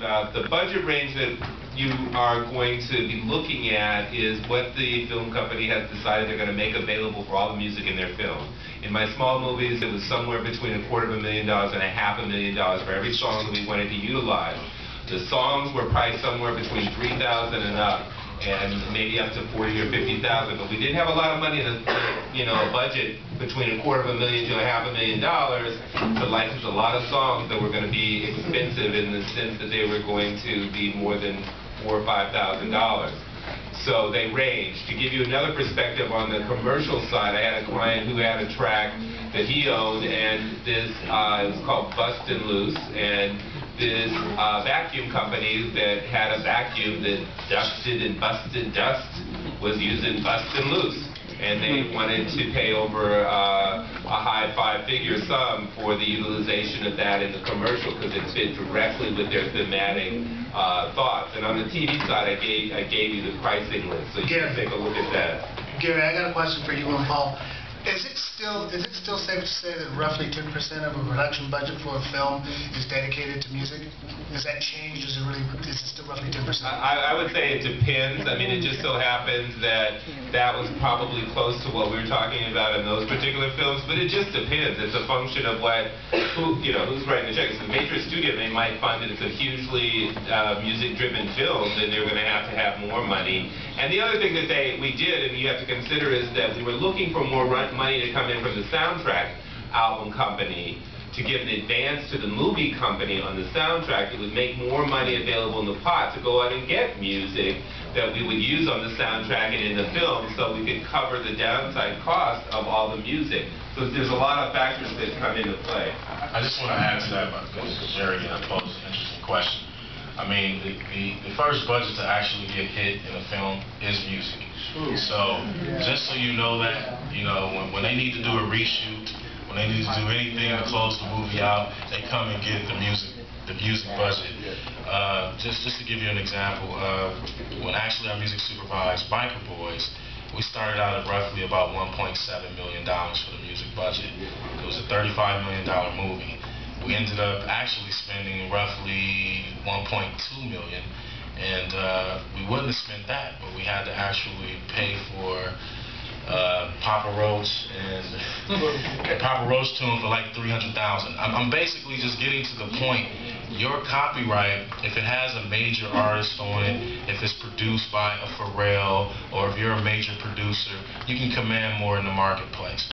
about. The budget range that you are going to be looking at is what the film company has decided they're going to make available for all the music in their film. In my small movies, it was somewhere between $250,000 and $500,000 for every song that we wanted to utilize. The songs were priced somewhere between $3,000 and up, and maybe up to $40,000 or $50,000. But we didn't have a lot of money in a budget between $250,000 to $500,000 to license a lot of songs that were going to be expensive in the sense that they were going to be more than $4,000 or $5,000. So they ranged. To give you another perspective on the commercial side, I had a client who had a track that he owned, and this it was called Bustin' Loose, and this vacuum company that had a vacuum that dusted and busted dust was using Bustin' Loose. And they wanted to pay over a high five-figure sum for the utilization of that in the commercial because it fit directly with their thematic thoughts. And on the TV side, I gave you the pricing list, so you can take a look at that. Gary, I got a question for you and Paul. Is it still safe to say that roughly 10% of a production budget for a film is dedicated to music? Has that changed? Is it still roughly 10%? I would say it depends. I mean, it just so happens that that was probably close to what we were talking about in those particular films, but it just depends. It's a function of who's writing the check. If it's a major studio, they might find that it's a hugely music-driven film, then they're going to have more money. And the other thing that we did, and you have to consider, is that we were looking for more money to come in from the soundtrack album company to give an advance to the movie company on the soundtrack. It would make more money available in the pot to go out and get music that we would use on the soundtrack and in the film, so we could cover the downside cost of all the music. So there's a lot of factors that come into play. I just want to add to that, because Jerry posed an interesting question. I mean, the first budget to actually get hit in a film is music. So, just so you know that, when they need to do a reshoot, when they need to do anything to close the movie out, they come and get the music budget. Just to give you an example, when actually our music supervised Biker Boys, we started out at roughly about $1.7 million for the music budget. It was a $35 million movie. We ended up actually spending roughly $1.2 million, and we wouldn't have spent that, but we had to actually pay for Papa Roach and Papa Roach tune for like $300,000. I'm basically just getting to the point. Your copyright, if it has a major artist on it, if it's produced by a Pharrell, or if you're a major producer, you can command more in the marketplace.